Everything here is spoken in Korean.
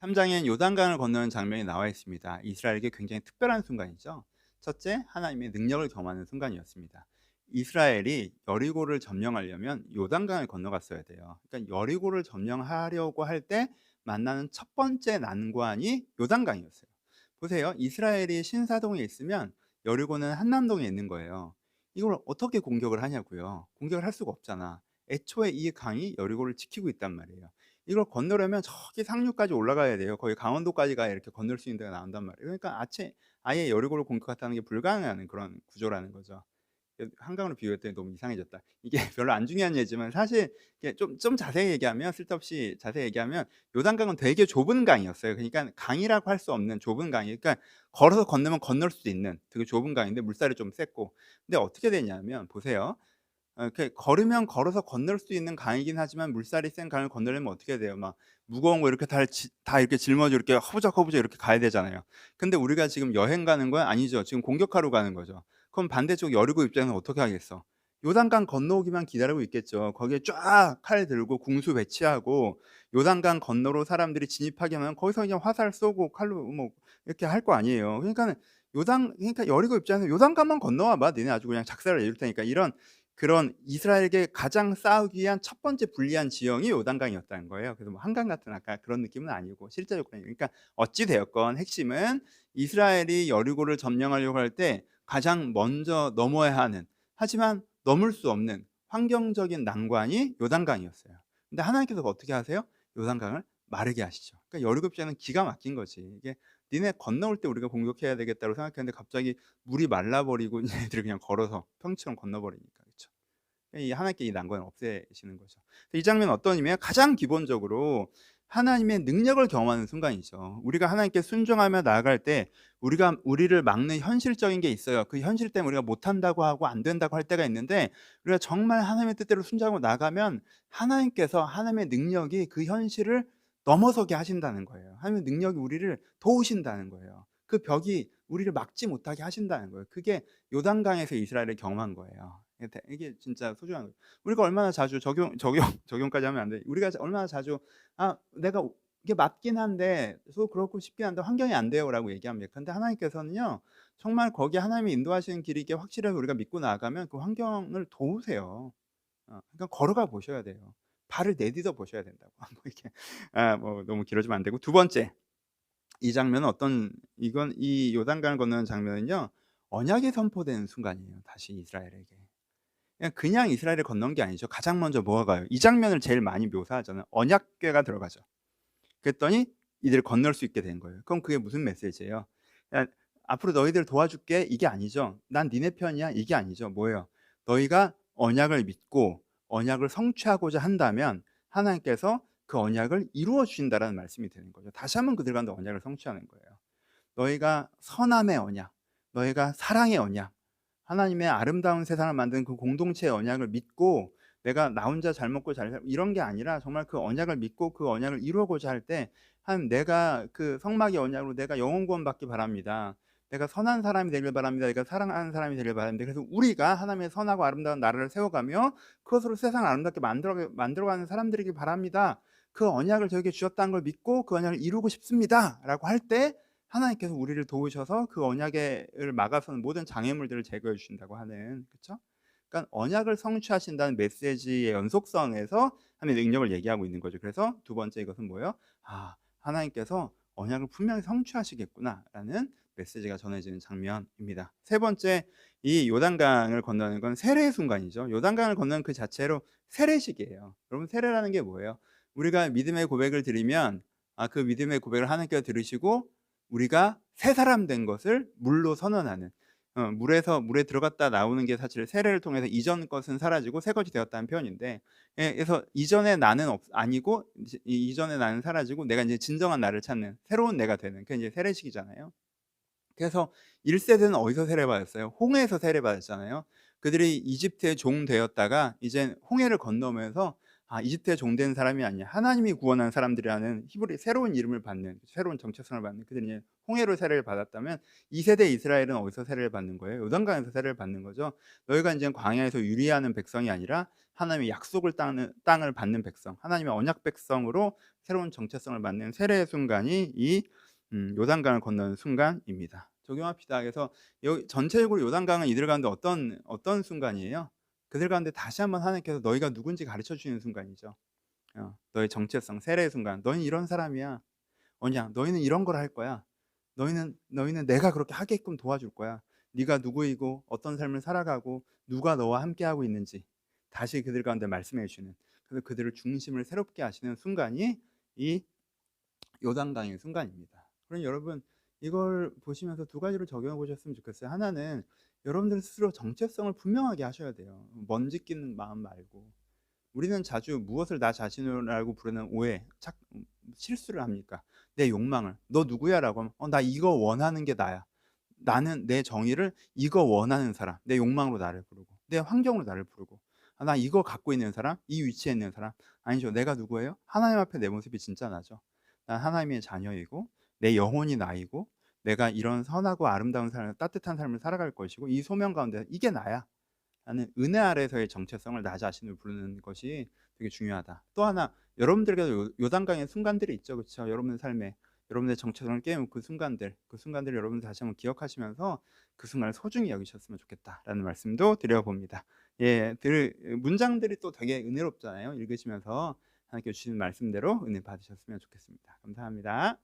3장엔 요단강을 건너는 장면이 나와 있습니다. 이스라엘에게 굉장히 특별한 순간이죠. 첫째, 하나님의 능력을 경험하는 순간이었습니다. 이스라엘이 여리고를 점령하려면 요단강을 건너갔어야 돼요. 그러니까 여리고를 점령하려고 할 때 만나는 첫 번째 난관이 요단강이었어요. 보세요. 이스라엘이 신사동에 있으면 여리고는 한남동에 있는 거예요. 이걸 어떻게 공격을 하냐고요. 공격을 할 수가 없잖아. 애초에 이 강이 여리고를 지키고 있단 말이에요. 이걸 건너려면 저기 상류까지 올라가야 돼요. 거의 강원도까지 가야 이렇게 건널 수 있는 데가 나온단 말이에요. 그러니까 아예 여리고를 공격한다는 게 불가능한 그런 구조라는 거죠. 한강으로 비교했더니 너무 이상해졌다. 이게 별로 안 중요한 예지만 사실 이게 좀 자세히 얘기하면 쓸데없이 자세히 얘기하면 요단강은 되게 좁은 강이었어요. 그러니까 강이라고 할 수 없는 좁은 강이 그러니까 걸어서 건너면 건널 수도 있는 되게 좁은 강인데 물살이 좀 셌고. 근데 어떻게 되냐면 보세요. 이렇게 걸으면 걸어서 건널 수 있는 강이긴 하지만 물살이 센 강을 건너려면 어떻게 돼요? 막 무거운 거 이렇게 다 이렇게 짊어지고 이렇게 허부적허부적 이렇게 가야 되잖아요. 근데 우리가 지금 여행 가는 건 아니죠. 지금 공격하러 가는 거죠. 그럼 반대쪽 여리고 입장에서는 어떻게 하겠어? 요단강 건너오기만 기다리고 있겠죠. 거기에 쫙 칼 들고 궁수 배치하고 요단강 건너로 사람들이 진입하게 하면 거기서 그냥 화살 쏘고 칼로 뭐 이렇게 할 거 아니에요. 그러니까 여리고 입장에서 "요단강만 건너와 봐. 니네 아주 그냥 작살을 내줄 테니까." 이런 그런 이스라엘에게 가장 싸우기 위한 첫 번째 불리한 지형이 요단강이었다는 거예요. 그래서 뭐 한강 같은 아까 그런 느낌은 아니고 실제 조건이 그러니까 어찌 되었건 핵심은 이스라엘이 여리고를 점령하려고 할 때 가장 먼저 넘어야 하는 하지만 넘을 수 없는 환경적인 난관이 요단강이었어요. 근데 하나님께서 어떻게 하세요? 요단강을 마르게 하시죠. 그러니까 여리고 입장은 기가 막힌 거지. 이게 니네 건너올 때 우리가 공격해야 되겠다고 생각했는데 갑자기 물이 말라버리고 얘네들이 그냥 걸어서 평지처럼 건너버리니까. 그쵸? 이 하나님께 이 난관을 없애시는 거죠. 이 장면은 어떤 의미예요? 가장 기본적으로 하나님의 능력을 경험하는 순간이죠. 우리가 하나님께 순종하며 나아갈 때 우리를 막는 현실적인 게 있어요. 그 현실 때문에 우리가 못한다고 하고 안 된다고 할 때가 있는데 우리가 정말 하나님의 뜻대로 순종하고 나가면 하나님께서 하나님의 능력이 그 현실을 넘어서게 하신다는 거예요. 하나님의 능력이 우리를 도우신다는 거예요. 그 벽이 우리를 막지 못하게 하신다는 거예요. 그게 요단강에서 이스라엘을 경험한 거예요. 이게 진짜 소중한 거예요. 우리가 얼마나 자주 적용까지 하면 안 돼. 우리가 얼마나 자주 내가 이게 맞긴 한데 또 그렇고 싶긴 한데 환경이 안 돼요라고 얘기합니다. 근데 하나님께서는요. 정말 거기 하나님이 인도하시는 길이 이게 확실하게 우리가 믿고 나아가면 그 환경을 도우세요. 그러니까 걸어가 보셔야 돼요. 발을 내디뎌 보셔야 된다고. 뭐 이렇게 뭐 너무 길어지면 안 되고 두 번째 이 장면은 이건 이 요단강을 건너는 장면은요. 언약이 선포되는 순간이에요. 다시 이스라엘에게. 그냥 이스라엘을 건넌 게 아니죠. 가장 먼저 뭐가 가요? 이 장면을 제일 많이 묘사하잖아요. 언약궤가 들어가죠. 그랬더니 이들을 건널 수 있게 된 거예요. 그럼 그게 무슨 메시지예요? 야, 앞으로 너희들을 도와줄게 이게 아니죠. 난 니네 편이야 이게 아니죠. 뭐예요? 너희가 언약을 믿고 언약을 성취하고자 한다면 하나님께서 그 언약을 이루어 주신다라는 말씀이 되는 거죠. 다시 한번 그들과 언약을 성취하는 거예요. 너희가 선함의 언약, 너희가 사랑의 언약, 하나님의 아름다운 세상을 만든 그 공동체의 언약을 믿고 내가 나 혼자 잘 먹고 잘 살고 이런 게 아니라 정말 그 언약을 믿고 그 언약을 이루고자 할 때 하나님 내가 그 성막의 언약으로 내가 영혼 구원 받기 바랍니다. 내가 선한 사람이 되길 바랍니다. 내가 사랑하는 사람이 되길 바랍니다. 그래서 우리가 하나님의 선하고 아름다운 나라를 세워가며 그것으로 세상을 아름답게 만들어가는 사람들이길 바랍니다. 그 언약을 저에게 주셨다는 걸 믿고 그 언약을 이루고 싶습니다라고 할 때 하나님께서 우리를 도우셔서 그 언약을 막아서는 모든 장애물들을 제거해 주신다고 하는 그렇죠? 그러니까 언약을 성취하신다는 메시지의 연속성에서 하나님의 능력을 얘기하고 있는 거죠. 그래서 두 번째 이것은 뭐예요? 하나님께서 언약을 분명히 성취하시겠구나라는 메시지가 전해지는 장면입니다. 세 번째, 이 요단강을 건너는 건 세례의 순간이죠. 요단강을 건너는 그 자체로 세례식이에요. 여러분 세례라는 게 뭐예요? 우리가 믿음의 고백을 드리면 그 믿음의 고백을 하나님께서 들으시고 우리가 새 사람 된 것을 물로 선언하는 물에 들어갔다 나오는 게 사실 세례를 통해서 이전 것은 사라지고 새 것이 되었다는 표현인데 그래서 이전의 나는 아니고 이전의 나는 사라지고 내가 이제 진정한 나를 찾는 새로운 내가 되는 그게 이제 세례식이잖아요. 그래서 1세대는 어디서 세례받았어요? 홍해에서 세례받았잖아요. 그들이 이집트의 종 되었다가 이제 홍해를 건너면서 이집트의 종 된 사람이 아니야. 하나님이 구원한 사람들이라는 히브리 새로운 이름을 받는 새로운 정체성을 받는 그들이 이제 홍해로 세례를 받았다면 2세대 이스라엘은 어디서 세례를 받는 거예요? 요단강에서 세례를 받는 거죠. 너희가 이제 광야에서 유리하는 백성이 아니라 하나님의 약속을 땅을 받는 백성, 하나님의 언약 백성으로 새로운 정체성을 받는 세례의 순간이 이 요단강을 건너는 순간입니다. 적용합시다. 그래서 전체적으로 요단강은 이들 가운데 어떤 순간이에요? 그들 가운데 다시 한번 하나님께서 너희가 누군지 가르쳐 주시는 순간이죠. 너의 정체성, 세례의 순간. 너희는 이런 사람이야. 언약, 너희는 이런 걸 할 거야. 너희는 내가 그렇게 하게끔 도와줄 거야. 네가 누구이고 어떤 삶을 살아가고 누가 너와 함께하고 있는지 다시 그들 가운데 말씀해 주시는, 그래서 그들을 중심을 새롭게 하시는 순간이 이 요단강의 순간입니다. 그럼 여러분, 이걸 보시면서 두 가지로 적용해 보셨으면 좋겠어요. 하나는 여러분들 스스로 정체성을 분명하게 하셔야 돼요. 먼지 끼는 마음 말고. 우리는 자주 무엇을 나 자신이라고 부르는 실수를 합니까? 내 욕망을. "너 누구야?"라고 하면 나 이거 원하는 게 나야. 나는 내 정의를 이거 원하는 사람." 내 욕망으로 나를 부르고 내 환경으로 나를 부르고, 나 이거 갖고 있는 사람, 이 위치에 있는 사람. 아니죠. 내가 누구예요? 하나님 앞에 내 모습이 진짜 나죠. 난 하나님의 자녀이고 내 영혼이 나이고 내가 이런 선하고 아름다운 삶을, 따뜻한 삶을 살아갈 것이고 이 소명 가운데 이게 나야 라는 은혜 아래서의 정체성을 나 자신을 부르는 것이 되게 중요하다. 또 하나, 여러분들께도 요단강의 순간들이 있죠. 그렇죠? 여러분의 삶에 여러분의 정체성을 깨우는 그 순간들 여러분 다시 한번 기억하시면서 그 순간을 소중히 여기셨으면 좋겠다라는 말씀도 드려봅니다. 예, 문장들이 또 되게 은혜롭잖아요. 읽으시면서 하나님께 주시는 말씀대로 은혜 받으셨으면 좋겠습니다. 감사합니다.